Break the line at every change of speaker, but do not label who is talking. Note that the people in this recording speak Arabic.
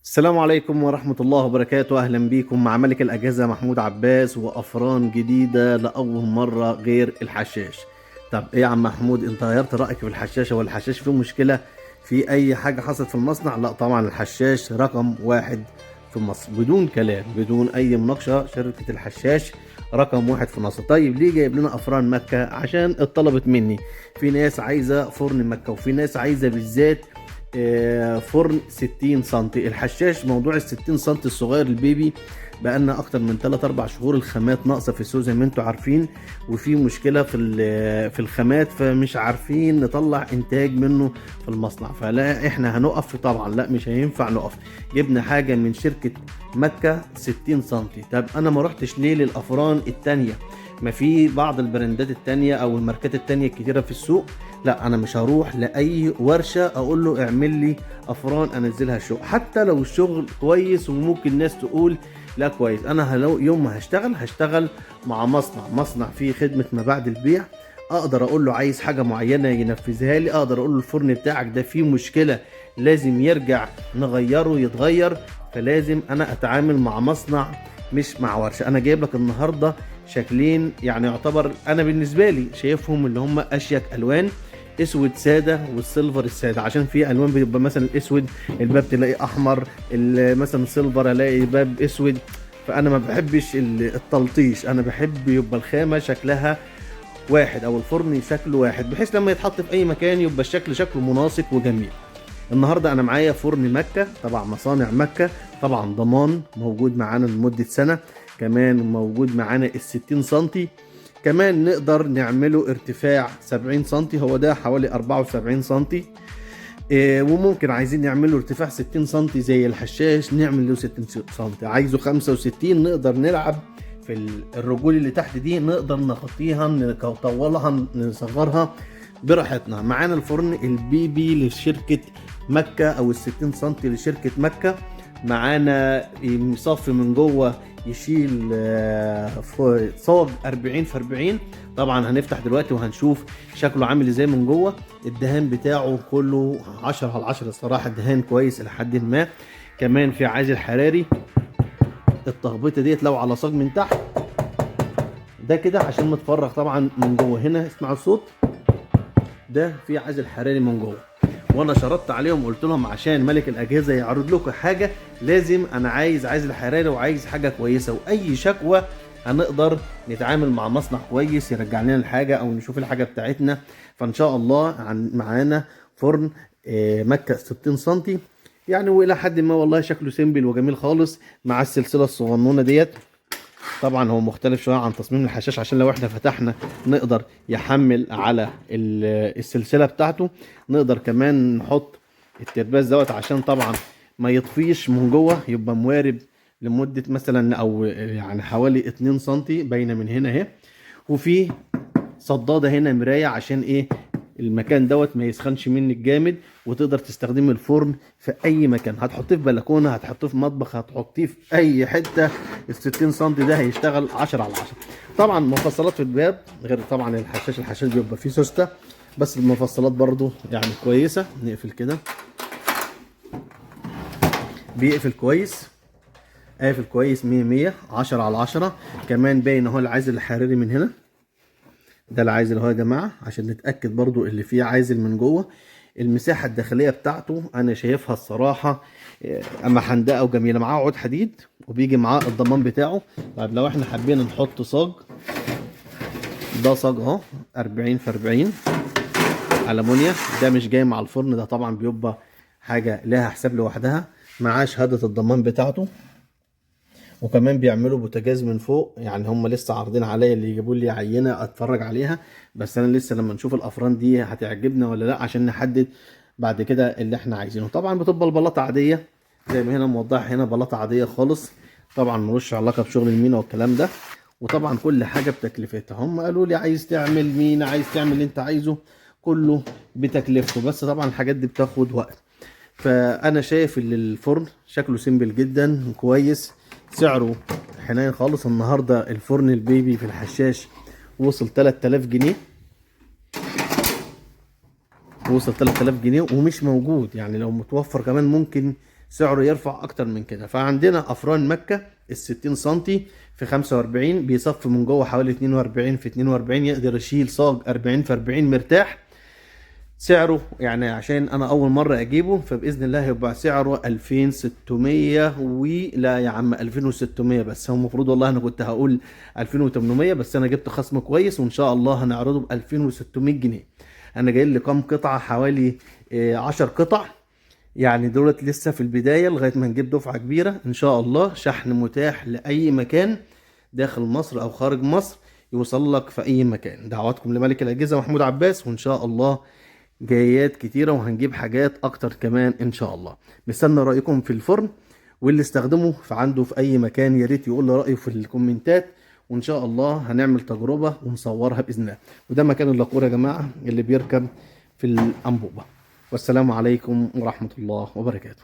السلام عليكم ورحمة الله وبركاته. أهلا بيكم مع ملك الأجهزة محمود عباس وأفران جديدة لأول مرة غير الحشاش. طب إيه يا عم محمود، أنت غيرت رأيك في الحشاش؟ هو الحشاش فيه مشكلة؟ في أي حاجة حصلت في المصنع؟ لا طبعا، الحشاش رقم واحد في مصر بدون كلام بدون أي مناقشة. شركة الحشاش رقم واحد في مصر. طيب ليه جايب لنا أفران مكة؟ عشان اتطلبت مني. في ناس عايزة فرن مكة، وفي ناس عايزة بالذات فرن 60 سنتي. الحشاش موضوع ال 60 سنتي الصغير البيبي بقالنا اكتر من 3 4 شهور الخامات ناقصه في السوق زي ما انتم عارفين، وفي مشكله في الخامات، فمش عارفين نطلع انتاج منه في المصنع. فلا احنا هنقف طبعا، لا مش هينفع نقف. جبنا حاجه من شركه مكه 60 سنتي. طب انا ما رحتش ليه للافران التانيه؟ ما في بعض البراندات التانية او الماركات التانية الكتيرة في السوق. لا انا مش هروح لاي ورشة اقول له اعمل لي افران انزلها الشغل، حتى لو الشغل كويس وممكن الناس تقول لا كويس. انا لو يوم ما هشتغل مع مصنع فيه خدمة ما بعد البيع، اقدر اقول له عايز حاجة معينة ينفذها لي، اقدر اقول له الفرن بتاعك ده فيه مشكلة لازم يرجع نغيره يتغير. فلازم انا اتعامل مع مصنع مش مع ورشة. انا جايب لك النهاردة شكلين يعني يعتبر انا بالنسبه لي شايفهم اللي هم اشيك الوان، اسود ساده والسيلفر الساده. عشان في الوان بيبقى مثلا الاسود الباب تلاقي احمر، مثلا سيلفر الاقي باب اسود. فانا ما بحبش التلطيش، انا بحب يبقى الخامه شكلها واحد او الفرن شكله واحد، بحيث لما يتحط في اي مكان يبقى الشكل شكله مناسق وجميل. النهارده انا معايا فرن مكه طبعا مصانع مكه، طبعا ضمان موجود معانا لمده سنه، كمان موجود معانا ال 60 سنتي، كمان نقدر نعمله ارتفاع 70 سنتي، هو ده حوالي 74 سنتي. وممكن عايزين نعمله ارتفاع 60 سنتي زي الحشاش نعمل له 60 سنتي، عايزه 65 نقدر نلعب في الرجول اللي تحت دي، نقدر نغطيها نطولها نصغرها براحتنا. معانا الفرن البيبي لشركة مكة او ال 60 سنتي لشركة مكة، معانا مصفي من جوه يشيل صاج 40 في 40. طبعا هنفتح دلوقتي وهنشوف شكله عامل ازاي من جوه. الدهان بتاعه كله 10 على 10 الصراحه، الدهان كويس الى حد ما. كمان في عازل حراري، التخبيطه ديت لو على صاج من تحت ده كده عشان متفرغ طبعا من جوه. هنا اسمعوا الصوت ده، في عازل حراري من جوه. وانا شرطت عليهم قلت لهم عشان ملك الاجهزه يعرض لكم حاجه لازم انا عايز عازل حراري وعايز حاجه كويسه، واي شكوى هنقدر نتعامل مع مصنع كويس يرجع لنا الحاجه او نشوف الحاجه بتاعتنا. فان شاء الله معانا فرن مكه 60 سنتي يعني، والى حد ما والله شكله سيمبل وجميل خالص مع السلسله الصغنونه ديت. طبعا هو مختلف شويه عن تصميم الحشاش، عشان لو احنا فتحنا نقدر يحمل على السلسله بتاعته. نقدر كمان نحط الترباز دوت عشان طبعا ما يطفيش من جوه، يبقى موارب لمده مثلا او يعني حوالي 2 سنتي باينه من هنا اهي. وفي صداده هنا مرايه عشان ايه؟ المكان دوت ما يسخنش منك جامد، وتقدر تستخدم الفرن في اي مكان، هتحطيه في بلكونه، هتحطيه في مطبخ، هتحطيه في اي حته. ال 60 سم ده هيشتغل 10 على 10. طبعا مفصلات في الباب غير طبعا الحشاش بيبقى فيه سوسته، بس المفصلات برضو يعني كويسه. نقفل كده، بيقفل كويس، قافل كويس 100 100 10 على 10. كمان باين اهو العازل الحراري من هنا، ده العازل اهو يا جماعه عشان نتاكد برضو اللي فيه عازل من جوه. المساحه الداخليه بتاعته انا شايفها الصراحه اما حندقه وجميله، معاه عود حديد وبيجي معاه الضمان بتاعه. طيب لو احنا حابين نحط صاج، ده صاج اهو 40 في 40 ألمونيا، ده مش جاي مع الفرن، ده طبعا بيبقى حاجه لها حساب لوحدها. معاه شهاده الضمان بتاعته، وكمان بيعملوا بوتاجاز من فوق. يعني هم لسه عارضين عليا اللي يجيبوا لي عينه اتفرج عليها، بس انا لسه لما نشوف الافران دي هتعجبنا ولا لا عشان نحدد بعد كده اللي احنا عايزينه. طبعا بتبقى البلاطه عاديه زي ما هنا موضح، هنا بلاطه عاديه خالص، طبعا ملوش علاقه بشغل المينا والكلام ده. وطبعا كل حاجه بتكلفتها، هم قالوا لي عايز تعمل مينا عايز تعمل اللي انت عايزه كله بتكلفته، بس طبعا الحاجات دي بتاخد وقت. فانا شايف ان الفرن شكله سيمبل جدا كويس، سعره حنين خالص. النهارده الفرن البيبي في الحشاش وصل 3000 جنيه، وصل 3000 جنيه ومش موجود. يعني لو متوفر كمان ممكن سعره يرفع اكتر من كده. فعندنا افران مكة ال60 سنتي في 45 بيصف من جوه حوالي 42 في 42، يقدر يشيل صاج 40 في 40 مرتاح. سعره يعني عشان انا اول مرة اجيبه فباذن الله هيبقى سعره 2600 ولا يا عم 2600 بس. هو المفروض والله انا كنت هقول 2800 بس انا جبت خصم كويس وان شاء الله هنعرضه ب 2600 جنيه. انا جاي لي كام قطعة؟ حوالي 10 قطع يعني، دولت لسه في البداية لغاية ما نجيب دفعة كبيرة ان شاء الله. شحن متاح لأي مكان داخل مصر او خارج مصر، يوصل لك في اي مكان. دعواتكم لملك الأجهزة محمود عباس، وان شاء الله جايات كتيرة وهنجيب حاجات اكتر كمان ان شاء الله. مستنى رأيكم في الفرن، واللي استخدمه في عنده في اي مكان يا ريت يقول لي رأيه في الكومنتات، وان شاء الله هنعمل تجربة ونصورها بإذن الله. وده مكان اللاقور يا جماعة اللي بيركب في الأنبوبة. والسلام عليكم ورحمة الله وبركاته.